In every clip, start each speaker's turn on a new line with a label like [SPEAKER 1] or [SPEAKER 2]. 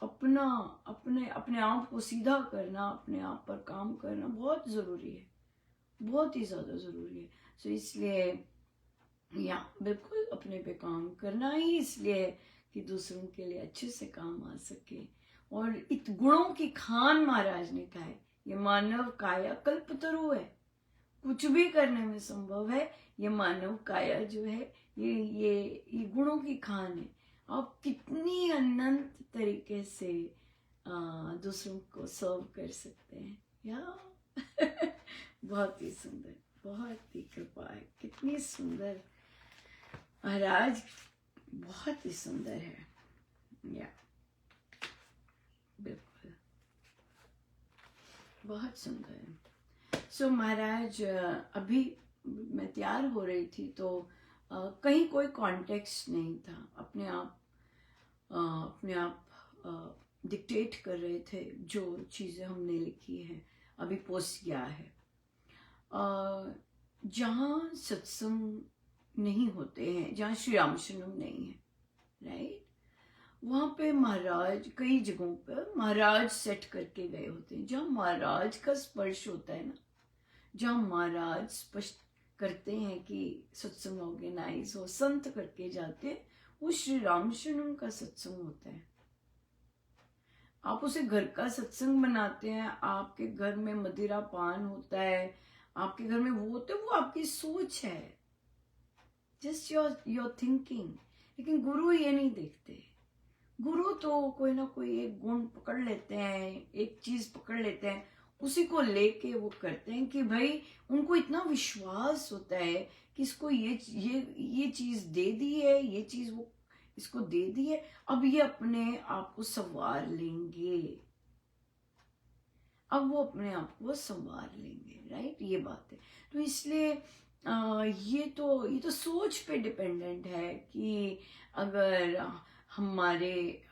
[SPEAKER 1] अपना अपने अपने आप को सीधा करना, अपने आप पर काम करना बहुत ज़रूरी है, बहुत ही ज़्यादा ज़रूरी है। सो इसलिए या बिल्कुल अपने पे काम करना ही इसलिए कि दूसरों के लिए अच्छे से काम आ सके। और इत गुणों की खान महाराज ने कहा है, ये मानव काया कल्पतरु है, कुछ भी करने में संभव है। ये मानव काया जो है ये गुणों की खान है। आप कितनी अनंत तरीके से दूसरों को सर्व कर सकते हैं। या बहुत ही सुंदर, बहुत ही कृपा है, कितनी सुंदर महाराज, बहुत ही सुंदर है। या बिल्कुल बहुत सुंदर है। सो महाराज अभी मैं तैयार हो रही थी तो कहीं कोई कॉन्टेक्स्ट नहीं था, अपने आप डिक्टेट कर रहे थे जो चीज़ें हमने लिखी हैं, अभी पोस्ट किया है। जहाँ सत्संग नहीं होते हैं, जहाँ श्री रामशरणम नहीं है, राइट, वहाँ पे महाराज कई जगहों पर महाराज सेट करके गए होते हैं, जहाँ महाराज का स्पर्श होता है ना, जहाँ महाराज स्पष्ट करते हैं कि सत्संग ऑर्गेनाइज हो, संत करके जाते हैं, वो श्री रामशरणम का सत्संग होता है। आप उसे घर का सत्संग बनाते हैं, आपके घर में मदिरा पान होता है, आपके घर में वो होता है, वो आपकी सोच है, जस्ट योर थिंकिंग। लेकिन गुरु ये नहीं देखते। गुरु तो कोई ना कोई एक गुण पकड़ लेते हैं, एक चीज पकड़ लेते हैं, उसी को लेके वो करते हैं कि भाई उनको इतना विश्वास होता है कि इसको ये चीज दे दी है, ये चीज वो इसको दे दी है, अब ये अपने आप को संवार लेंगे, अब वो अपने आप को संवार लेंगे, राइट, ये बात है। तो इसलिए ये तो सोच पे डिपेंडेंट है कि अगर हमारे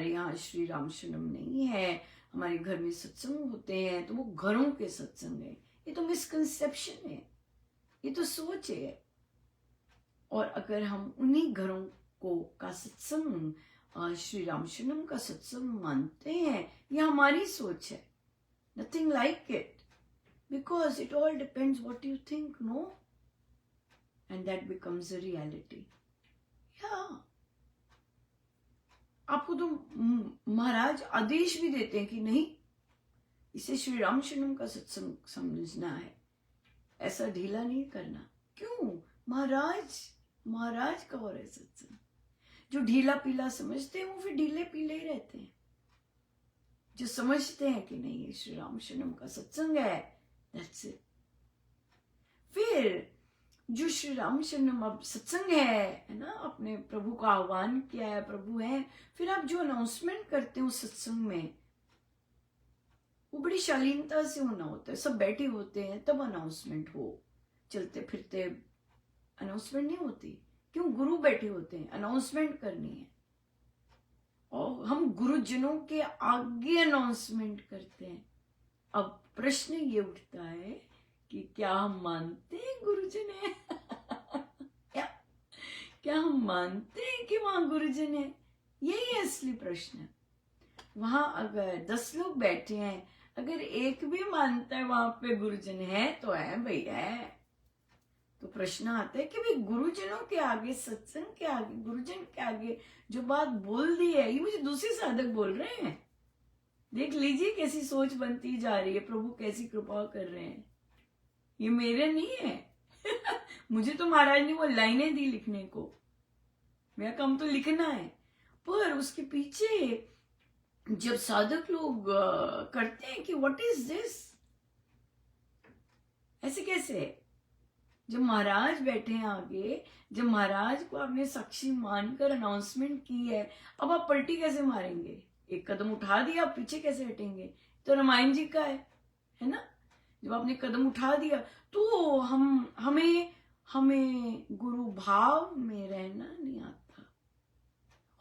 [SPEAKER 1] यहाँ श्री रामशरणम नहीं है, हमारे घर में सत्संग होते हैं, तो वो घरों के सत्संग है। ये तो मिसकंसेप्शन है, ये तो सोच है। और अगर हम उन्हीं घरों का सत्संग श्री रामशरणम का सत्संग मानते हैं, ये हमारी सोच है, nothing like it, because it all depends what you think, no, and that becomes a reality. Yeah, आपको तो महाराज आदेश भी देते हैं कि नहीं, इसे श्री रामशरणम का सत्संग समझना है, ऐसा ढीला नहीं करना। क्यों? महाराज का हो रहा है सत्संग। जो ढीला पीला समझते हैं वो फिर ढीले पीले ही रहते हैं। जो समझते हैं कि नहीं ये श्री रामशरणम का सत्संग है, दैट्स इट। फिर जो श्री रामशरणम अब सत्संग है ना, अपने प्रभु का आह्वान किया है, प्रभु है, फिर आप जो अनाउंसमेंट करते हो सत्संग में, वो बड़ी शालीनता से होना होता है। सब बैठे होते हैं तब अनाउंसमेंट हो, चलते फिरते अनाउंसमेंट नहीं होती। क्यों? गुरु बैठे होते हैं, अनाउंसमेंट करनी है, और हम गुरुजनों के आगे अनाउंसमेंट करते हैं। अब प्रश्न ये उठता है कि क्या हम मानते हैं गुरुजन है? क्या हम मानते हैं कि वहां गुरुजन है? यही है असली प्रश्न। वहां अगर 10 लोग बैठे हैं, अगर एक भी मानता है वहां पे गुरुजन है तो है भाई, है। तो प्रश्न आता है कि भाई गुरुजनों के आगे, सत्संग के आगे, गुरुजन के आगे जो बात बोल दी है, ये मुझे दूसरे साधक बोल रहे हैं। देख लीजिए कैसी सोच बनती जा रही है, प्रभु कैसी कृपा कर रहे हैं। ये मेरे नहीं है। मुझे तो महाराज ने वो लाइनें दी लिखने को, मेरा काम तो लिखना है, पर उसके पीछे जब साधक लोग करते हैं कि व्हाट इज दिस, ऐसे कैसे? जब महाराज बैठे हैं आगे, जब महाराज को आपने साक्षी मानकर अनाउंसमेंट की है, अब आप पलटी कैसे मारेंगे? एक कदम उठा दिया, आप पीछे कैसे हटेंगे? तो रामायण जी का है ना, जब आपने कदम उठा दिया तो हमें गुरु भाव में रहना नहीं आता।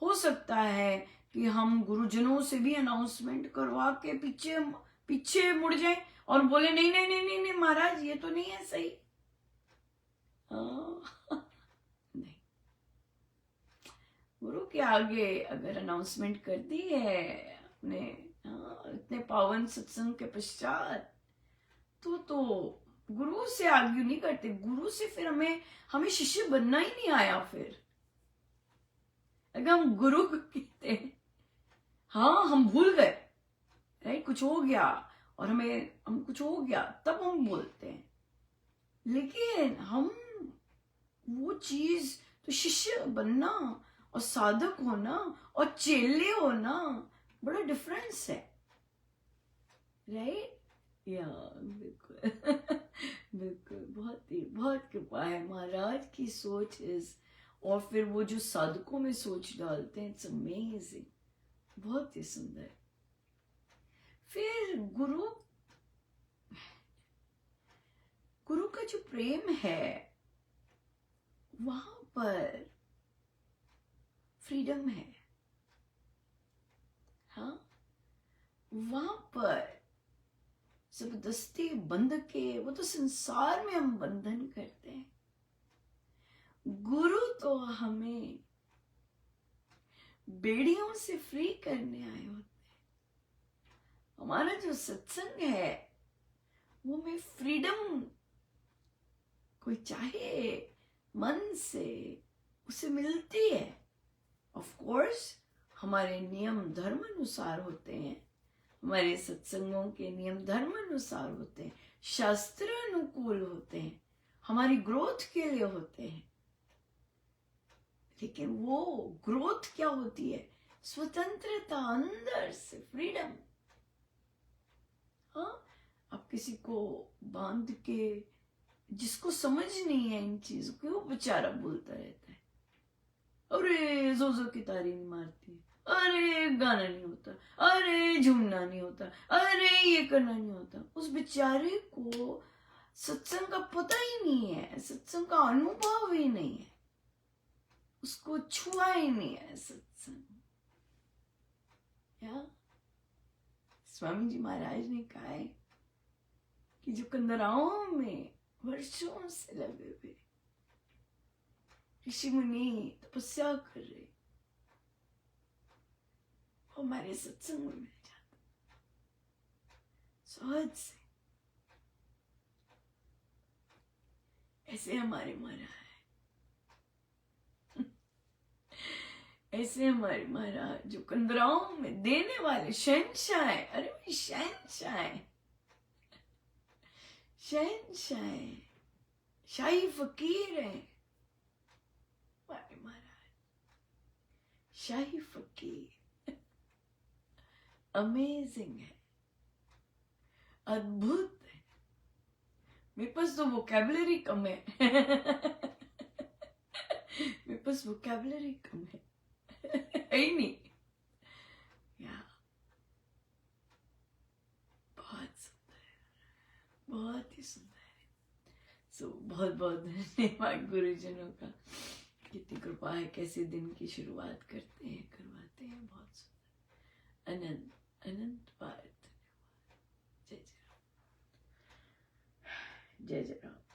[SPEAKER 1] हो सकता है कि हम गुरुजनों से भी अनाउंसमेंट करवा के पीछे मुड़ जाए और बोले नहीं नहीं नहीं नहीं, नहीं महाराज ये तो नहीं है सही। नहीं, गुरु के आगे अगर अनाउंसमेंट कर दी है, अपने इतने पावन सत्संग के पश्चात तो गुरु से आर्ग्यू नहीं करते। गुरु से फिर हमें शिष्य बनना ही नहीं आया। फिर अगर हम गुरु को कहते हैं हाँ हम भूल गए, राइट, कुछ हो गया और हम कुछ हो गया, तब हम बोलते हैं। लेकिन हम वो चीज तो शिष्य बनना और साधक होना और चेले होना बड़ा डिफरेंस है, राइट। या बिल्कुल बिल्कुल, बहुत कृपा है महाराज की सोच इज। और फिर वो जो साधकों में सोच डालते हैं, इट्स अमेजिंग, बहुत ही सुंदर। फिर गुरु का जो प्रेम है, वहां पर फ्रीडम है। हाँ, वहां पर जबरदस्ती बंध के, वो तो संसार में हम बंधन करते हैं। गुरु तो हमें बेड़ियों से फ्री करने आए होते हैं। हमारा जो सत्संग है वो में फ्रीडम, कोई चाहे मन से उसे मिलती है। ऑफ कोर्स हमारे नियम धर्म अनुसार होते हैं, हमारे सत्संगों के नियम धर्म अनुसार होते हैं, शास्त्र अनुकूल होते हैं, हमारी ग्रोथ के लिए होते हैं। लेकिन वो ग्रोथ क्या होती है? स्वतंत्रता, अंदर से फ्रीडम। हाँ, आप किसी को बांध के, जिसको समझ नहीं है इन चीजों की, वो बेचारा बोलता रहता है अरे जोजो की तारी नहीं मारती, अरे गाना नहीं होता, अरे झूमना नहीं होता, अरे ये करना नहीं होता। उस बेचारे को सत्संग का पता ही नहीं है, सत्संग का अनुभव ही नहीं है, उसको छुआ ही नहीं है सत्संग। या स्वामी जी महाराज ने कहा है कि जो कंदराओं में वर्षों से लगे हुए ऋषि मुनि तपस्या कर रहे, वो हमारे सत्संग में मिल जाता सहज से। ऐसे हमारे महाराज, ऐसे हमारे महाराज जो कंदराओं में देने वाले शहंशाह। अरे भाई शहंशाह, शहंशाह, शाही फकीर है हमारे महाराज, शाही फकीर। अमेजिंग है, अद्भुत है। मेरे पास तो वोकैबुलरी कम है मेरे पास वोकैबुलरी कम है ही नहीं। या बहुत सुंदर है, बहुत ही सुंदर है। सो बहुत बहुत धन्यवाद गुरुजनों का, कितनी कृपा है, कैसे दिन की शुरुआत करते हैं, करवाते हैं। बहुत सुंदर, अनंत अनंत बार धन्यवाद। जय जय राम, जय जय राम।